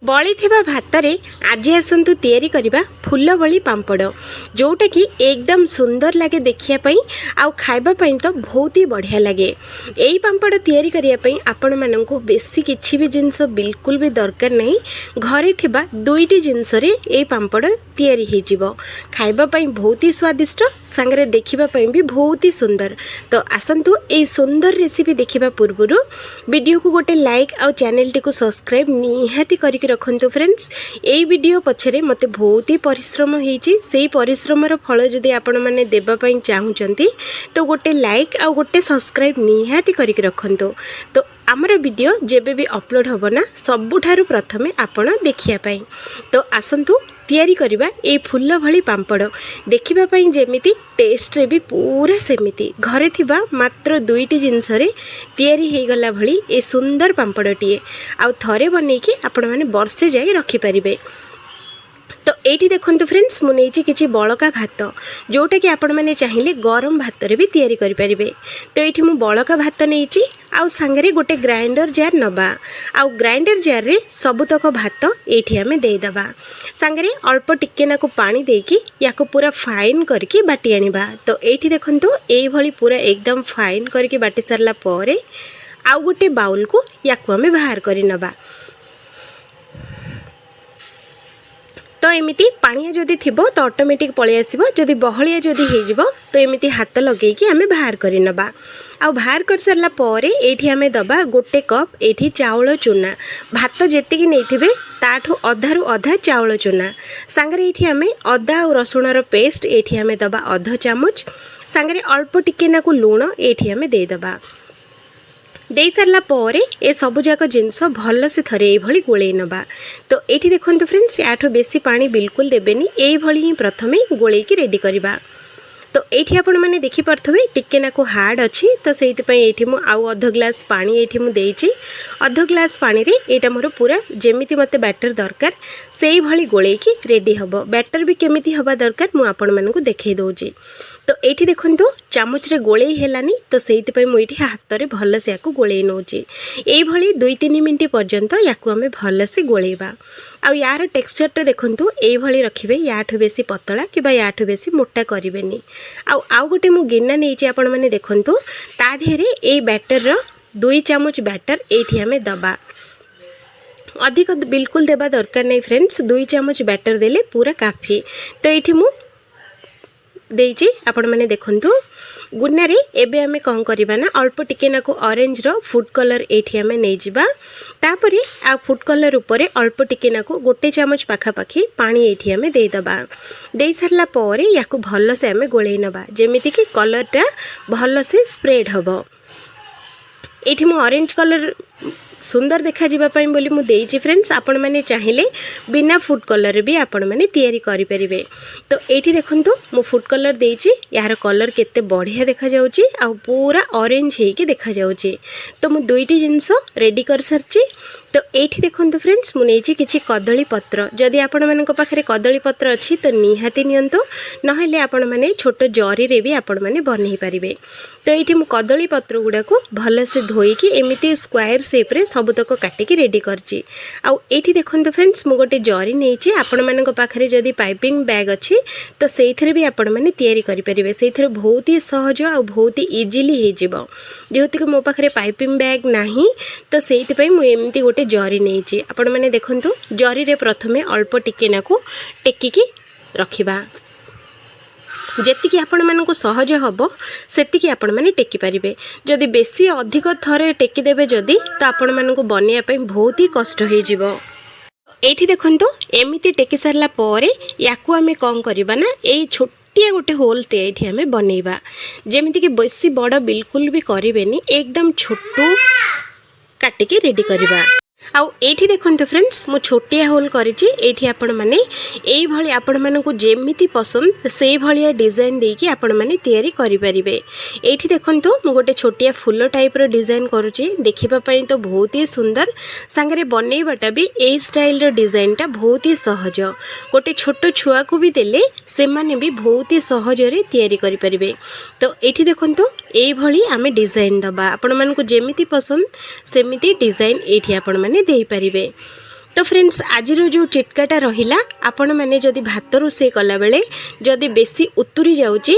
बली भात रे आज आसतु तैयारी करबा फूल भली पांपड़ जोटा कि एकदम सुंदर लगे देखापी आउ खाइबा पई तो बहुत ही बढ़िया लगे। यही पांपड़ तैयारी करिया पई आपण मानंको बेसी किछि भी जिंस बिल्कुल भी दरकार नहीं। घरे थिबा दुईटी जिंस रे ए पांपड़ तैयारी हे जिवो। खाइबा पई बहुत ही स्वादिष्ट संगरे देखिबा पई भी बहुत ही सुंदर। तो आसतु ए सुंदर रेसिपी देखिबा पूर्वरु वीडियो को गोटे लाइक आउ चैनल टी को सब्सक्राइब निहाती करिक रखंतु फ्रेंड्स। ए वीडियो पछरे मते बहुत ही परिश्रम होईची। सेही परिश्रमर फल जदि आपण माने देबा पई चाहुचंती तो गोटे लाइक आ गोटे सब्सक्राइब निहाती करिक रखंतु। तो आमर वीडियो जेबे भी अपलोड होबो ना सबुठारु प्रथमे आपण देखिया पई। तो आसंतु तैयारी करिबा ए फूल भली पांपड़ देखिबा पई जेमिति टेस्ट रे भी पूरा सेमिति घरे थिबा मात्र दुईटी जिंस रे तैयारी हे गला भली ए सुंदर पांपड़टीए आ थरे बनेकी आपण माने वर्षे जाय रखि परिबे। तो एठी देखंतु फ्रेंड्स मु नेची किछि बळका भात जोटा कि आपण माने चाहिए गरम भात रे भी तैयारी करि परिबे। तो एठी मु बळका भात नेची आउ सांगरे गोटे ग्राइंडर जार नबा आउ ग्राइंडर जार रे सबुतक भात एठी हमें दे दबा। सांगरे अल्प टिके नाकु पानी देकी याको पूरा फाइन करके बाटी आनिबा। तो एठी देखंतु एई भली पूरा एकदम फाइन करके बाटी सरला परे आउ गोटे बाउल को याको हमें बाहर करि नबा। तो एमिति पानिया जदि थिबो तो ऑटोमेटिक पळे आसीबो। जदि बहलिया जदि हे जिवो तो एमिति हाथ लगेई कि हमें बाहर करि नबा। आ बाहर कर सरला परे एठी हमें दबा गोटे कप एठी चाउल चूना। भात जेतिकी नेथिबे ताठू अधारु अधा चाउल चूना। सांगरे एठी हमें अदा और रसुणर पेस्ट एठी हमें दबा आधा चामच। सांगरे अल्प टिके नाकु लूण एठी हमें दे दबा। दे सारला परे ए सबु जाक जिनस भल से थरे ए भली गोळेई नबा। तो एठी देखंतु फ्रेंड्स याठो बेसी पानी बिल्कुल देबेनी। ए भली ही प्रथमे गोळेई की रेडी करिबा। तो एठी आपण माने देखि परथबे टिके नाको हार्ड अछि। तो सेहित पई एठी मु आउ आधा ग्लास पानी एठी मु देइछि। आधा ग्लास पानी रे एटा मोर पूरा जेमिति मते बैटर दरकार सेही भली गोळेई की रेडी हबो। बैटर भी केमिति हबा दरकार मु आपण मानकु देखै दोउछि। तो एठी देखंतु चामच रे गोळेई हेलानी। तो सेहित पई मु एठी हाथ रे भल से याकु गोळेई नोछि। एई भली 2-3 मिनिट पर्यंत याकु हमें भल से गोळेइबा। आ यार टेक्सचर टे देखंतु एई भली रखिबे। याठो बेसी पतला किबा याठो बेसी मोटा करिवेनी। आउ गोटे मु गिन्ना नेछि आपण माने देखंतु ता धेरे एई बैटर रो 2 चामच बैटर एठी हमें दबा। अधिक बिल्कुल देबा दरकार नै फ्रेंड्स। 2 चामच बैटर देले पूरा काफी। तो एठी मु देइछि आपण माने देखंतु गुन्ना रे एबे हमें कौन करिबा ना अल्प टिके नाको ऑरेंज रो फूड कलर एठी हमें नै जिबा। तापरे आ फूड कलर ऊपर अल्प टिके नाको गोटे चामच पाखा पाखी पानी एठी हमें दे दबा। दे सरला परे याको भल से हमें गोळेई नबा जेमिति कि कलरटा भल से स्प्रेड हबो। एठी मु ऑरेंज कलर सुंदर देखा जिबा पई बोली मु देइछि फ्रेंड्स। आपण माने चाहिले बिना फूड कलर भी आपण माने तैयारी करि परिबे। तो एठी देखंतु मु फूड कलर देइछि। यार कलर केते बढ़िया देखा जाउछि आ पूरा ऑरेंज हे कि देखा जाउछि। तो मु दुईटी जिंस रेडी कर सरछि। तो एठी देखंतु फ्रेंड्स मु नेछि किछि कदली पत्र। जदि आपण मानक पाखरे कदली पत्र अछि तो निहाती नियंतु नहेले आपण माने छोट जरी रे भी आपण माने बनै परिबे। तो एठी मु कदली पत्र गुडा को भल से धोई कि एमिति स्क्वायर शेप रे सबुतक काटी की रेडी करछि। आ एठी देखंतु फ्रेंड्स मु गोटे जरी नेछि। आपण मानक पाखरे जदि पाइपिंग बैग अछि तो सेइथरे भी आपण माने तैयारी करि परिबे। सेइथरे बहुत ही सहज आ बहुत ही इजीली हे जिवो। जेहेतु कि मो पाखरे पाइपिंग बैग नाही तो सेइथ पई मु एमिति गोटे जरी नेछि। आपण माने देखंतु जरी रे प्रथमे अल्प टिके नाकु टेकी की रखिबा। जेतिकी आपण मानकु सहज हबो सेतिकी आपण माने टेकी परिबे। जदि बेसी अधिक थरे टेकी देबे जदि तो आपण मानकु बनिया पई बहुत ही कष्ट हे जिवो। एठी देखंतु एमिति टेकी सरला परे याकु हमें कोन करबा ना एई छोटिया गोटे होल टे एठी हमें बनेइबा। जेमिति कि बेसी बड़ बिल्कुल भी करिवेनी एकदम छोटू काटी के रेडी करबा। आउ एठी देखंतु फ्रेंड्स मु छोटिया होल करिछि। एठी आपण माने एई भली आपण मानकु जेमिति पसंद सेई भलिया डिजाइन देकी आपण माने तैयारी करि परिबे। एठी देखंतु मु गोटे छोटिया फूल टाइप रो डिजाइन करूछि। देखिबा पई तो बहुत ही सुंदर संगरे बनेइबाटा भी एई स्टाइल रो डिजाइनटा बहुत ही सहज। गोटे छोटो छुआ को भी देले से माने भी बहुत ही सहज रे तैयारी करि परिबे। तो एठी देखंतु एई भली आमे डिजाइन दबा। आपण मानकु जेमिति पसंद सेमिति डिजाइन एठी आपण माने देई परिबे। तो फ्रेंड्स आज जो चिटकाटा रहिला आपण माने जदि भात रोषे कला बेले जदि बेसी उतुरी जाउची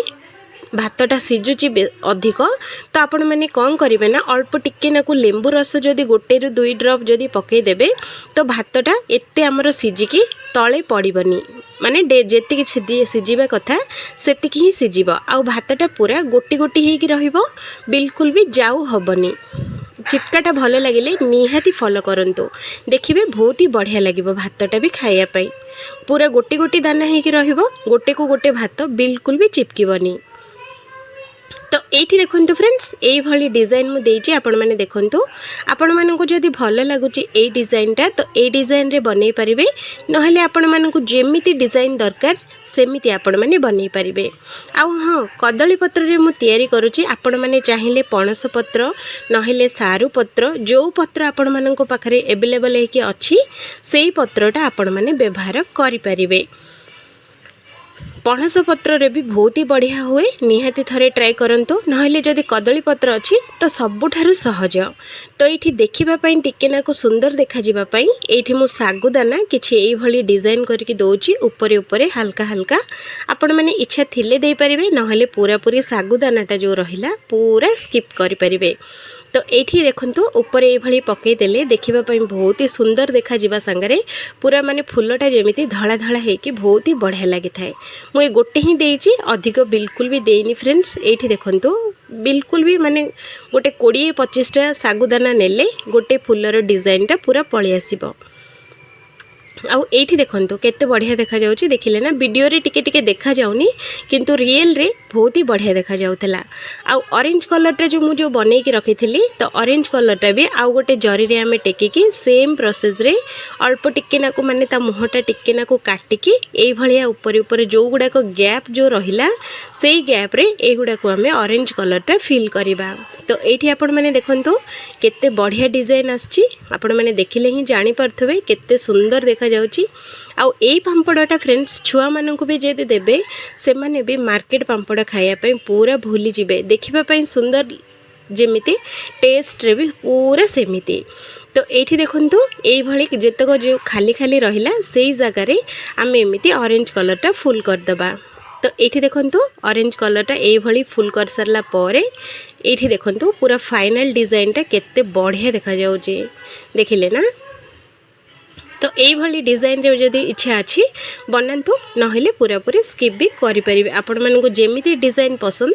भातटा सिझुची अधिक तो आपण मैंने कौन करेंगे ना अल्प टिके नाकू लेंबू रस जदि गोटे रु 2 ड्रप जदि पकईदेवे तो भातटा एते आमर सिझिकी तले पड़बनी माने जेतिकी सिझिबा कथा सेतिकी ही सिझिब आ भातटा पूरा गोटी गोटी होइकी रहिबो बिल्कुल भी जाऊ हबनी। चिटकाटा भल लगे निहाती फॉलो करंतु देखिए बहुत ही बढ़िया लगे भातटा भी खाया पाई पूरा गोटी गोटी दाना होइकी रहिबो गोटे को गोटे भात बिल्कुल भी चिपकिबनी। तो ये देखो फ्रेंड्स ये डिजाइन मुझे आपण मैंने देखु आपण मानक जदि भल लगुच ये डिजाइनटा तो ये डिजाइन रे बनै पारिबे नहले आपण मानक जेमिति डिजाइन दरकार सेमिति आपण माने बनै पारिबे। आउ हाँ कदली पत्र रे मु तयारी करूची आपण माने चाहिए पणस पत्र नहले सारू पत्र जो पत्र आपण मानक पाखरे अवेलेबल हेकी अछि सेही पत्रटा आपण माने व्यवहार करि पारिबे। पणस पत्र रे भी बहुत ही बढ़िया हुए निहाती थरे ट्राए करंतु नहले जदि कदली पत्र अच्छी तो सबुठारु सहज। तो ये देखा टिकेनाको सुंदर देखा जीवा पई एठी मु सागुदाना किछि एई भली डिजाइन करके दउची ऊपर ऊपर हल्का हल्का आपण माने इच्छा थिले दे परिबे नहले पूरा पूरी सागुदानाटा जो रहिला पूरा स्किप करि परिबे। तो ये देखंतु ऊपर ये भली पकई देले देखिबा पई बहुत ही सुंदर देखा जीवा संगरे पूरा माने फुलटा जेमिति धड़ा धड़ा हेकी बहुत ही बढ़िया लागि थाए। मु गोटे ही देइची अधिक बिल्कुल भी देइनी फ्रेंड्स। एठी देखंतु बिल्कुल भी माने गोटे 20-25टा सागुदाना नेले गोटे फुलर डिजाइनटा पूरा पळि आसीबो। आउ एठी देखंतु केते बढ़िया देखा जाउची देखिले ना वीडियो रे टिके टिके देखा जाउनी किंतु रियल रे बहुत ही बढ़िया देखा जाउतला। आउ ऑरेंज कलरटा जो मु जो बनै के रखिथिली तो ऑरेंज कलरटा भी आउ गोटे जरी रे हमें टेकी की सेम प्रोसेस रे अल्प टिके नाको माने ता मुहटा टिके नाको काटिकी एई भलिया ऊपर ऊपर जो गुडा को गैप जो रहिला सेई गैप रे ए गुडा को हमें ऑरेंज कलरटा फिल करबा। तो एठी आपण माने देखंतु केते बढ़िया डिजाइन आछी आपण माने देखिले ही जानि परथबे केते सुंदर देखा जाउची। आउ एई पांपड़टा फ्रेंड्स छुआ मानकु भी जेदे देबे से माने भी मार्केट पांपड़ खाया पई पूरा भूली जिबे देखिबा पई सुंदर जेमिति टेस्ट रे भी पूरा सेमिति। तो एठी देखंतु एई भली जेतक जो खाली खाली रहिला सेई जगह रे आमे एमिति ऑरेंज कलरटा फुल कर दबा। तो ये देखंतु ऑरेंज कलरटा ये भली फुल कर सारला परे ये देखंतु पूरा फाइनल डिजाइनटा केते बढ़िया देखा जाउची देखिले ना। तो ये भली डिजाइन रे जदि इच्छा अछि बनांतु नहले पूरा पूरी स्किप भी करि परिबे आपण मानको जेमिति डिजाइन पसंद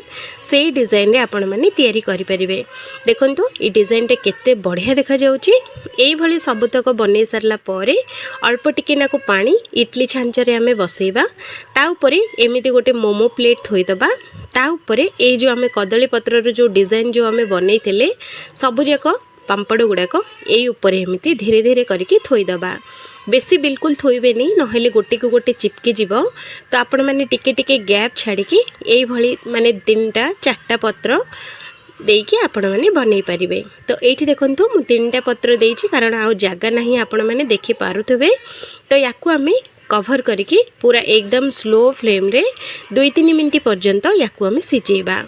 सेही डिजाइन रे आपण माने तयारी करि परिबे। देखंतु ई डिजाइन टे केते बढ़िया देखा जाउची एई भली सबतक बनै सारला परे अल्प टिके नाको पानी इडली छांच रे हमें बसैबा ता ऊपरे एमिति गोटे मोमो प्लेट थोई दबा ता ऊपरे ए जो हमें कदली पत्र रो जो डिजाइन जो हमें बनैथिले सब जाक पांपड़ गुड़ाक यही ऊपर एमती धीरे धीरे करके थोईदबा बेसी बिल्कुल थोइबे नहीं नहले गोटे को गोटे चिपकी जीव। तो आपण मैंने टिके टिके गैप छाड़िकी यही भली माने 3-4टा पत्र देकी आपण मैंने बनै पारिबे। तो एठी देखंतु मु 3टा पत्र देइछि कारण आउ जागा नहीं आपण मैंने देखि पारुथबे। तो याकू आमे कवर करके पूरा एकदम स्लो फ्लेम रे 2-3 मिनिट पर्यंत याकू आमे सिझेबा।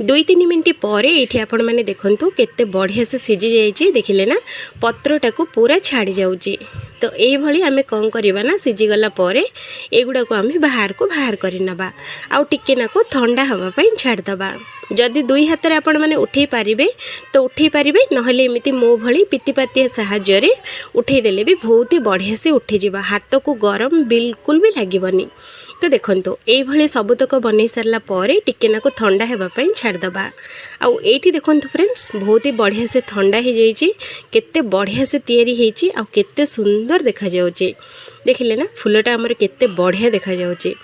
2-3 मिनिट पर ये आपण मैंने देखंतु केते बढ़िया से सिझी जाइए देखिले ना पत्रटा को पूरा छाड़ी जाउची। तो ये भली आमे कौन करवा ना सिझी गला पर एगुड़ा को आमे बाहर कर नबा आउ टिके ना को ठंडा हवा पई छाड़ दबा। जदि 2 हाथ रे आपण माने उठे पारिबे तो उठे पारिबे नहले एमिति मो भली पितिपातिया सहाय्य रे उठे देले भी बहुत ही बढ़िया से उठी जिबा हाथ को गरम बिल्कुल भी लागिबनी। तो देखंतु एई भली सबतक बनै सारला परे टिके ना को ठंडा हेबा पई छाड़ दबा। आउ एठी देखंतु फ्रेंड्स बहुत ही बढ़िया से ठंडा हो जाइए केते बढ़िया से तैयारी हेची आउ केते सुंदर देखा जाउची देखिले ना फुलटा हमर केते बढ़िया देखा जाउची।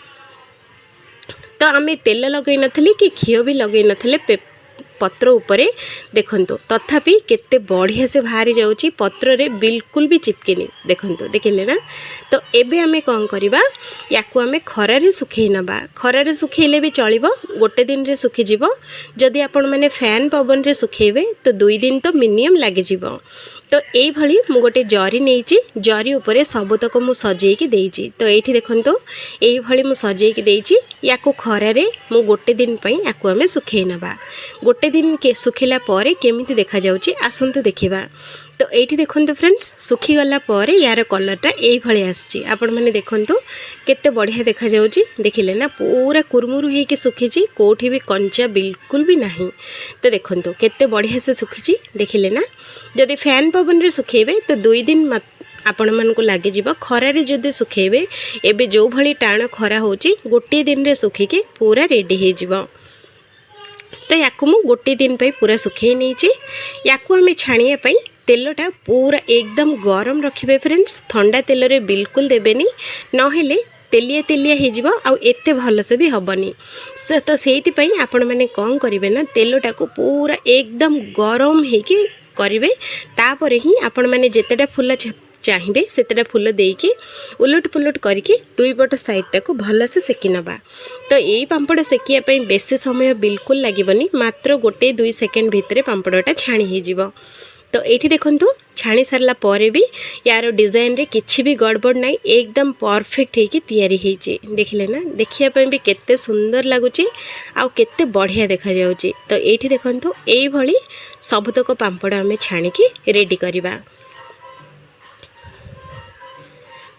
तो आमे तेल लगई नथली कि घिओ भी लगई नथले पत्र उपरे देखंतु तथापि केते बढ़िया से बाहरी जाउची पत्र रे बिल्कुल भी चिपकेनी देखंतु देखिले ना। तो एबे आमे कौन करिबा याकू आमे खरा रे सुखै नबा खरा रे सुखैले भी चलिबो गोटे दिन रे सुखी जिवो जदि आपण माने फैन पवन रे सुखैबे तो 2 दिन तो मिनिमम लागि जिवो। तो यही भली मु गोटे जरी नहीं जरी उपरे सबतक मु सजेकी देइची। तो ये देखंतु यही भली मु सजेकी देइची याकू खरारे मु गोटे दिन पई याकू आमे सुखै नबा गोटे दिन के सुखिला परे केमिति देखा जाउची आसंतु देखिबा। तो ये देखो फ्रेंड्स सुखीगला यार कलरटा ये आसी आपण मैंने देखूँ केते बढ़िया देखा जाउची देखिले ना पूरा कुरमुरु होकर सुखी कौटी भी कंचा बिल्कुल भी नहीं। तो देखो केते बढ़िया से सुखी देखिले ना जदि फैन पवन रे सुखेबे तो 2 दिन आपण मानक लगे खरारे जदि सुखेबे एबे जो भली टाण खरा होची गोटे दिन रे सुखिके पूरा रेडी हो जिवो। तो याकू मु गोटे दिन पे पूरा सुखे नहीं याकू आम छाणिया पई तेलटा पूरा एकदम गरम रखिबे फ्रेंड्स ठंडा तेल रे बिल्कुल देबेनी नहेले तेलिया तेलिया हो जिवो आउ एते भलसे भी हबनी। तो सेति पई आपण माने कोन करिवे ना तेलटा को पूरा एकदम गरम हेके करिवे तापर ही आपण माने जेतेटा फुल चाहिए सेतेटा फुल देकी उलट पुलट करके 2 पट साइडटा को भल से सेकी नबा। तो यही पांपड़ सेकिया पई बेसी समय बिल्कुल लागबनी मात्र 1-2 सेकेंड भितर पांपड़टा छाणी हो जिवो। तो ये देखंतु छाणी सारला परे भी यार डिजाइन रे किछि भी गड़बड़ नहीं एकदम परफेक्ट हेकी तैयारी हेची देखिले ना देखिया पई भी केते सुंदर लागुची आ केते बढ़िया देखा जाउची। तो ये देखंतु एई भली सबतक पांपड़ आमे छाणी की रेडी करिबा।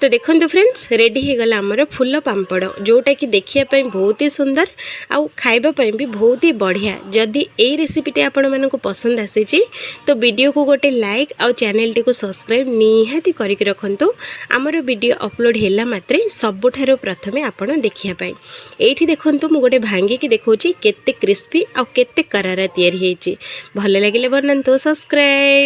तो देखो फ्रेंड्स रेडी हो गला आमर फुल पांपड़ जोटा कि देखिए बहुत ही सुंदर आउ खाइबा भी बहुत ही बढ़िया। जदि ये रेसिपीटी आपण मानक पसंद आसी तो वीडियो को गोटे लाइक आउ चैनल टी को सब्सक्राइब निहाती करके रखंतु आमर वीडियो अपलोड हैला मात्रे सबुठारो प्रथमे आपण देखिया पाई। एठी देखंतु मु गोटे भांगी की देखौची केते क्रिस्पी आउ केते करारा तयारी हेची। भल लागिले बनंतु सब्सक्राइब।